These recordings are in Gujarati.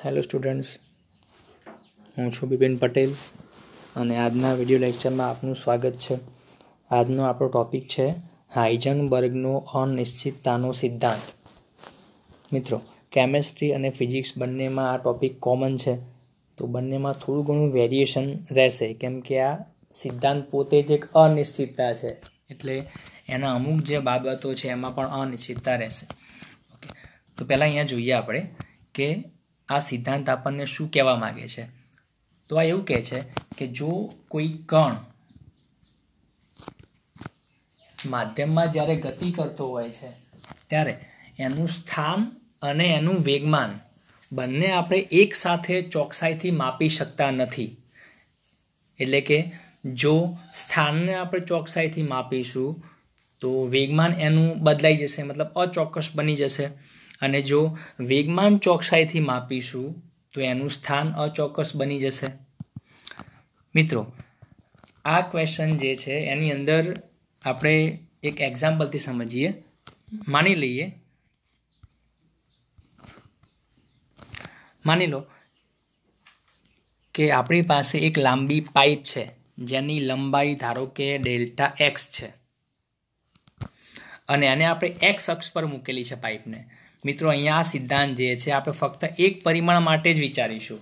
હેલો સ્ટુડન્ટ્સ, હું છું બિપિન પટેલ અને આજના વિડિયો લેક્ચરમાં આપનું સ્વાગત છે. આજનો આપણો ટૉપિક છે હાઇઝનબર્ગનો અનિશ્ચિતતાનો સિદ્ધાંત. મિત્રો, કેમેસ્ટ્રી અને ફિઝિક્સ બંનેમાં આ ટૉપિક કોમન છે, તો બંનેમાં થોડું ઘણું વેરિએશન રહેશે કેમ કે આ સિદ્ધાંત પોતે જ એક અનિશ્ચિતતા છે, એટલે એના અમુક જે બાબતો છે એમાં પણ અનિશ્ચિતતા રહેશે. ઓકે, તો પહેલાં અહીંયા જોઈએ આપણે કે આ સિદ્ધાંત આપણને શું કહેવા માગે છે. તો આ એવું કહે છે કે જો કોઈ કણ માધ્યમમાં જ્યારે ગતિ કરતો હોય છે ત્યારે એનું સ્થાન અને એનું વેગમાન બંને આપણે એક સાથે ચોકસાઈથી માપી શકતા નથી. એટલે કે જો સ્થાનને આપણે ચોકસાઈથી માપીશું તો વેગમાન એનું બદલાઈ જશે, મતલબ અચોક્કસ બની જશે, અને જો વેગમાન ચોકસાઈથી માપીશું તો એનું સ્થાન અચોક્કસ બની જશે. મિત્રો, આ ક્વેશ્ચન જે છે એની અંદર આપણે એક એક્ઝામ્પલથી સમજીએ. માની લો કે આપણી પાસે એક લાંબી પાઇપ છે જેની લંબાઈ ધારો કે ડેલ્ટા એક્સ છે અને એને આપણે એક્સ અક્ષ પર મૂકેલી છે પાઇપને. મિત્રો, અહીંયા આ સિદ્ધાંત જે છે આપણે ફક્ત એક પરિમાણ માટે જ વિચારીશું.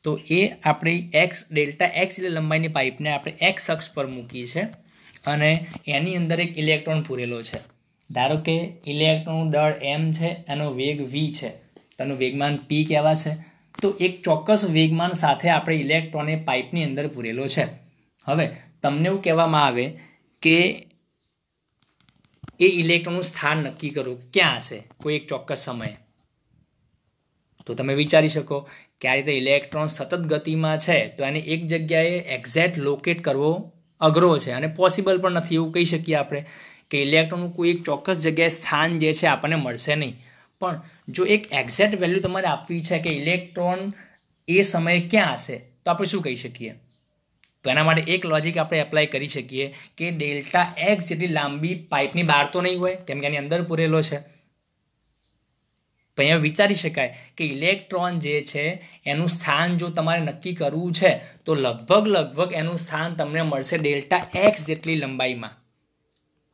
તો એ આપણી ડેલ્ટા એક્સ એટલે લંબાઈની પાઇપને આપણે એક્સ અક્ષ પર મૂકી છે અને એની અંદર એક ઇલેક્ટ્રોન પૂરેલો છે. ધારો કે ઇલેક્ટ્રોનનું દળ એમ છે, એનો વેગ વી છે, તેનું વેગમાન પી કહેવાશે. તો એક ચોક્કસ વેગમાન સાથે આપણે ઇલેક્ટ્રોને પાઇપની અંદર પૂરેલો છે. હવે તમને એવું કહેવામાં આવે કે એ ઇલેક્ટ્રોનનું સ્થાન નક્કી કરો ક્યાં હશે કોઈ એક ચોક્કસ સમયે. તો તમે વિચારી શકો કે આ રીતે ઇલેક્ટ્રોન સતત ગતિમાં છે તો એને એક જગ્યાએ એક્ઝેક્ટ લોકેટ કરવો અઘરો છે અને પોસિબલ પણ નથી. એવું કહી શકીએ આપણે કે ઇલેક્ટ્રોનનું કોઈ એક ચોક્કસ જગ્યાએ સ્થાન જે છે આપણને મળશે નહીં. પણ જો એક એક્ઝેક્ટ વેલ્યુ તમારે આપવી છે કે ઇલેક્ટ્રોન એ સમયે ક્યાં હશે, તો આપણે શું કહી શકીએ? તો એના માટે એક લોજિક આપણે એપ્લાય કરી શકીએ કે ડેલ્ટા એક્સ જેટલી લાંબી પાઇપની બહાર તો નહીં હોય કેમ કે એની અંદર પૂરેલો છે. તો અહીંયા વિચારી શકાય કે ઇલેક્ટ્રોન જે છે એનું સ્થાન જો તમારે નક્કી કરવું છે તો લગભગ એનું સ્થાન તમને મળશે ડેલ્ટા એક્સ જેટલી લંબાઈમાં.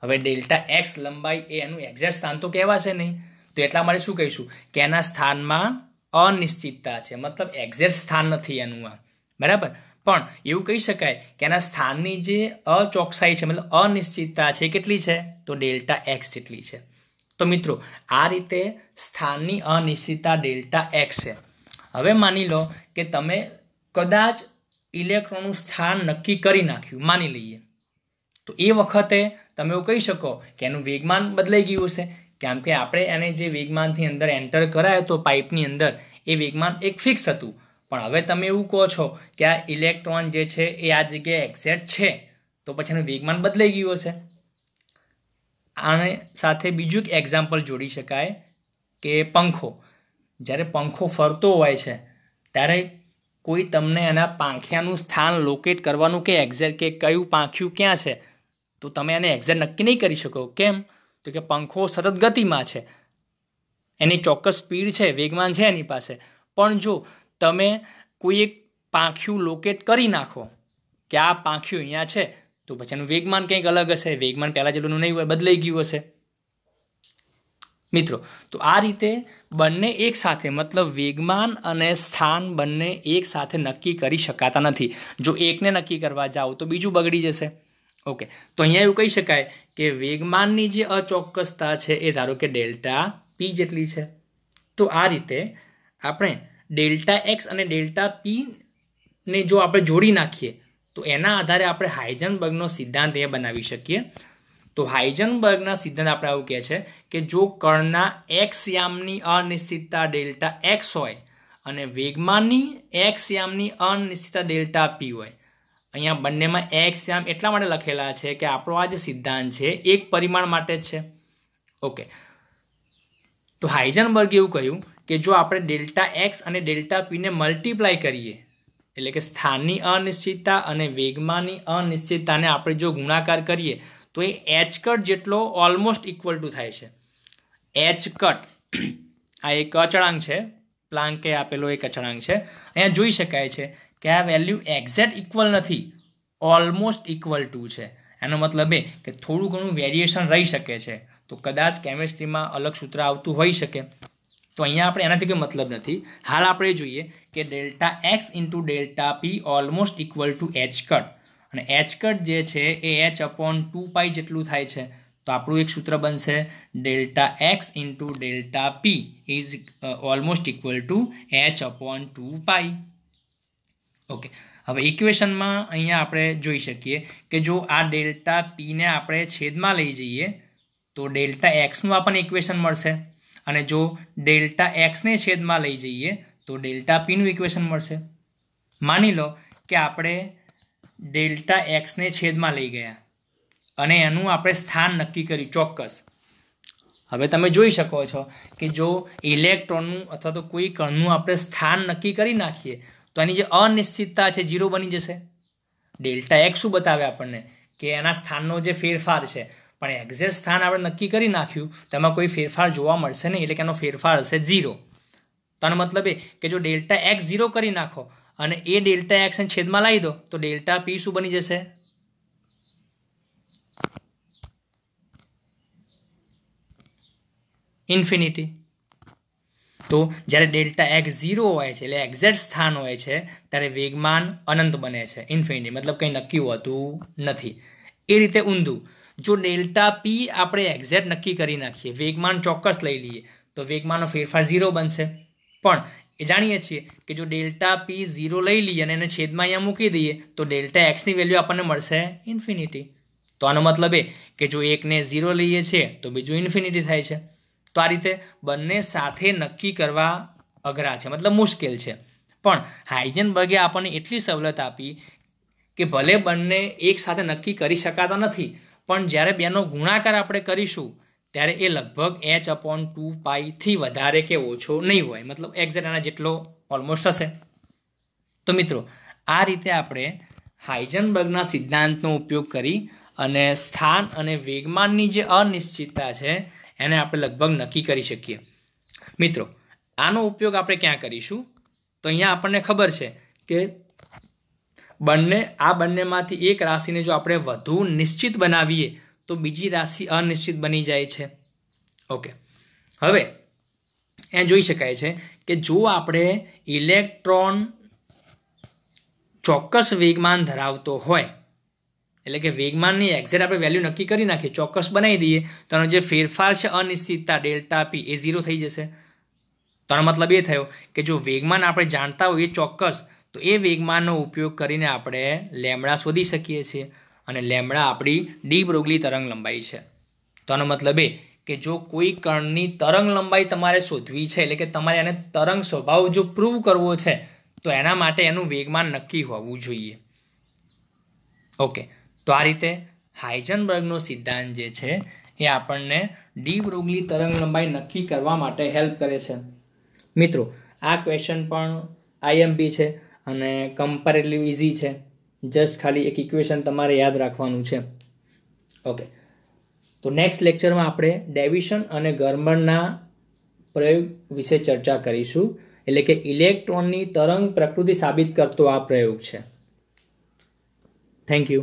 હવે ડેલ્ટા એક્સ લંબાઈ એ એનું એક્ઝેક્ટ સ્થાન તો કહેવાશે નહીં, તો એટલા માટે શું કહીશું કે એના સ્થાનમાં અનિશ્ચિતતા છે, મતલબ એક્ઝેક્ટ સ્થાન નથી એનું આ. બરાબર, પણ એવું કહી શકાય કે એના સ્થાનની જે અચોકસાઈ છે, મતલબ અનિશ્ચિતતા છે, કેટલી છે? તો ડેલ્ટા એક્સ જેટલી છે. તો મિત્રો, આ રીતે સ્થાનની અનિશ્ચિતતા ડેલ્ટા એક્સ છે. હવે માની લો કે તમે કદાચ ઇલેક્ટ્રોનનું સ્થાન નક્કી કરી નાખ્યું, માની લઈએ, તો એ વખતે તમે એવું કહી શકો કે એનું વેગમાન બદલાઈ ગયું હશે કેમ કે આપણે એને જે વેગમાનથી અંદર એન્ટર કરાયો તો પાઇપની અંદર એ વેગમાન એક ફિક્સ હતું. પણ હવે તમે એવું કહો છો કે આ ઇલેક્ટ્રોન જે છે એ આ જગ્યાએ એક્ઝેક્ટ છે, તો પછી એનું વેગમાન બદલાઈ ગયું હશે. આને સાથે બીજું એક એક્ઝામ્પલ જોડી શકાય કે પંખો. જ્યારે પંખો ફરતો હોય છે ત્યારે કોઈ તમને એના પાંખિયાનું સ્થાન લોકેટ કરવાનું કે એક્ઝેક્ટ કે કયું પાંખિયું ક્યાં છે, તો તમે એને એક્ઝેક્ટ નક્કી નહીં કરી શકો. કેમ? તો કે પંખો સતત ગતિમાં છે, એની ચોક્કસ સ્પીડ છે, વેગમાન છે એની પાસે. પણ જો તમે કોઈ એક પાંખિયું લોકેટ કરી નાખો કે આ પાંખિયું અહીંયા છે, તો પછી એનું વેગમાન કંઈક અલગ હશે, વેગમાન પહેલાં જેટલું નહીં હોય, બદલાઈ ગયું હશે. મિત્રો, તો આ રીતે બંને એક સાથે, મતલબ વેગમાન અને સ્થાન બંને એક સાથે નક્કી કરી શકાતા નથી. જો એકને નક્કી કરવા જાઓ તો બીજું બગડી જશે. ઓકે, તો અહીંયા એવું કહી શકાય કે વેગમાનની જે અચોક્કસતા છે એ ધારો કે ડેલ્ટા પી જેટલી છે. તો આ રીતે આપણે ડેલ્ટા એક્સ અને ડેલ્ટા પીને જો આપણે જોડી નાખીએ તો એના આધારે આપણે હાઇઝનબર્ગનો સિદ્ધાંત એ બનાવી શકીએ. તો હાઇઝનબર્ગના સિદ્ધાંત આપણે આવું કહે છે કે જો કણના એક્સ યામની અનિશ્ચિતતા ડેલ્ટા એક્સ હોય અને વેગમાનની એક્સ યામની અનિશ્ચિતતા ડેલ્ટા પી હોય, અહીંયા બંનેમાં એક્સ યામ એટલા માટે લખેલા છે કે આપણો આ જે સિદ્ધાંત છે એક પરિમાણ માટે જ છે. ઓકે, તો હાઇઝનબર્ગ એવું કહ્યું કે જો આપણે ડેલ્ટા એક્સ અને ડેલ્ટા પીને મલ્ટીપ્લાય કરીએ, એટલે કે સ્થાનની અનિશ્ચિતતા અને વેગમાનની અનિશ્ચિતતાને આપણે જો ગુણાકાર કરીએ તો એ એચ કટ જેટલો ઓલમોસ્ટ ઇક્વલ ટુ થાય છે. એચ કટ આ એક અચળાંક છે, પ્લાન્કે આપેલો એક અચળાંક છે. અહીંયા જોઈ શકાય છે કે આ વેલ્યુ એક્ઝેક્ટ ઇક્વલ નથી, ઓલમોસ્ટ ઇક્વલ ટુ છે. એનો મતલબ એ કે થોડું ઘણું વેરિએશન રહી શકે છે. તો કદાચ કેમિસ્ટ્રીમાં અલગ સૂત્ર આવતું હોઈ શકે. તો અહીંયા આપણે એનાથી કોઈ મતલબ નથી. હાલ આપણે જોઈએ કે delta x into delta P almost equal to H cut, અને એચ કટ જે છે એ એચ અપોન 2π જેટલું થાય છે. તો આપણું એક સૂત્ર બનશે delta x into delta p is almost equal to h upon 2π. Okay, હવે ઇક્વેશનમાં અહીંયા આપણે જોઈ શકીએ કે જો આ ડેલ્ટા પીને આપણે છેદમાં લઈ જઈએ તો ડેલ્ટા એક્સનું આપણને ઇક્વેશન મળશે, અને જો ડેલ્ટા એક્સને છેદમાં લઈ જઈએ તો ડેલ્ટા પીનું ઇક્વેશન મળશે. માની લો કે આપણે ડેલ્ટા એક્સને છેદમાં લઈ ગયા અને એનું આપણે સ્થાન નક્કી કર્યું ચોક્કસ. હવે તમે જોઈ શકો છો કે જો ઇલેક્ટ્રોનનું અથવા તો કોઈ કણનું આપણે સ્થાન નક્કી કરી નાખીએ તો એની જે અનિશ્ચિતતા છે 0 બની જશે. ડેલ્ટા એક્સ શું બતાવે આપણને કે એના સ્થાનનો જે ફેરફાર છે, પણ એક્ઝેક્ટ સ્થાન આપણે નક્કી કરી નાખ્યું તો એમાં કોઈ ફેરફાર જોવા મળશે નહીં, એટલે કે એનો ફેરફાર હશે 0. તો આનો મતલબ એ કે જો ડેલ્ટા એક્સ 0 કરી નાખો અને એ ડેલ્ટા એક્સને છેદમાં લાવી દો તો ડેલ્ટા પી શું બની જશે? ઇન્ફિનિટી. તો જ્યારે ડેલ્ટા એક્સ 0 હોય છે એટલે એક્ઝેક્ટ સ્થાન હોય છે ત્યારે વેગમાન અનંત બને છે, ઇન્ફિનિટી, મતલબ કંઈ નક્કી હોતું નથી. એ રીતે ઊંધું, જો ડેલ્ટા પી આપણે એક્ઝેક્ટ નક્કી કરી નાખીએ, વેગમાન ચોક્કસ લઈ લઈએ તો વેગમાનનો ફેરફાર 0 બનશે. પણ એ જાણીએ છીએ કે જો ડેલ્ટા પી 0 લઈ લઈએ અને એને છેદમાં અહીંયા મૂકી દઈએ તો ડેલ્ટા એક્સની વેલ્યુ આપણને મળશે ઇન્ફિનિટી. તો આનો મતલબ એ કે જો એકને 0 લઈએ છીએ તો બીજું ઇન્ફિનિટી થાય છે. તો આ રીતે બંને સાથે નક્કી કરવા અઘરા છે, મતલબ મુશ્કેલ છે. પણ હાઇઝનબર્ગે આપણને એટલી સવલત આપી કે ભલે બંને એક સાથે નક્કી કરી શકાતા નથી, પણ જ્યારે બેનો ગુણાકાર આપણે કરીશું ત્યારે એ લગભગ એચ અપોન 2π થી વધારે કે ઓછો નહીં હોય, મતલબ એક્ઝેક્ટ આના જેટલો ઓલમોસ્ટ હશે. તો મિત્રો, આ રીતે આપણે હાઇઝનબર્ગના સિદ્ધાંતનો ઉપયોગ કરી અને સ્થાન અને વેગમાનની જે અનિશ્ચિતતા છે એને આપણે લગભગ નક્કી કરી શકીએ. મિત્રો, આનો ઉપયોગ આપણે ક્યાં કરીશું? તો અહીંયા આપણને ખબર છે કે બંનેમાંથી એક રાશિને જો આપણે વધુ નિશ્ચિત બનાવીએ તો બીજી રાશિ અનિશ્ચિત બની જાય છે. ઓકે, હવે અહીંયા જોઈ શકાય છે કે જો આપણે ઇલેક્ટ્રોન ચોક્કસ વેગમાન ધરાવતો હોય, એટલે કે વેગમાનની એક્ઝેક્ટ આપણે વેલ્યુ નક્કી કરી નાખીએ, ચોક્કસ બનાવી દઈએ તો એનો જે ફેરફાર છે અનિશ્ચિતતા ડેલ્ટા પી એ 0 થઈ જશે. તો આનો મતલબ એ થયો કે જો વેગમાન આપણે જાણતા હોઈએ ચોક્કસ, તો એ વેગમાનનો ઉપયોગ કરીને આપણે લેમ્બડા શોધી શકીએ છીએ, અને લેમ્બડા આપણી ડી બ્રોગલી તરંગ લંબાઈ છે. તો આનો મતલબ એ કે જો કોઈ કણની તરંગ લંબાઈ તમારે શોધવી છે, એટલે કે તમારે એને તરંગ સ્વભાવ જો પ્રૂવ કરવો છે તો એના માટે એનું વેગમાન નક્કી હોવું જોઈએ. ઓકે, તો આ રીતે હાઇઝનબર્ગનો સિદ્ધાંત જે છે એ આપણને ડી બ્રોગલી તરંગ લંબાઈ નક્કી કરવા માટે હેલ્પ કરે છે. મિત્રો, આ ક્વેશ્ચન પણ આઈએમપી છે અને કમ્પેરેટિવલી ઇઝી છે. જસ્ટ ખાલી એક ઇક્વેશન તમારે યાદ રાખવાનું છે. ઓકે, તો નેક્સ્ટ લેક્ચરમાં આપણે ડેવિશન અને ગરમરના પ્રયોગ વિશે ચર્ચા કરીશું, એટલે કે ઇલેક્ટ્રોનની તરંગ પ્રકૃતિ સાબિત કરતો આ પ્રયોગ છે. Thank you.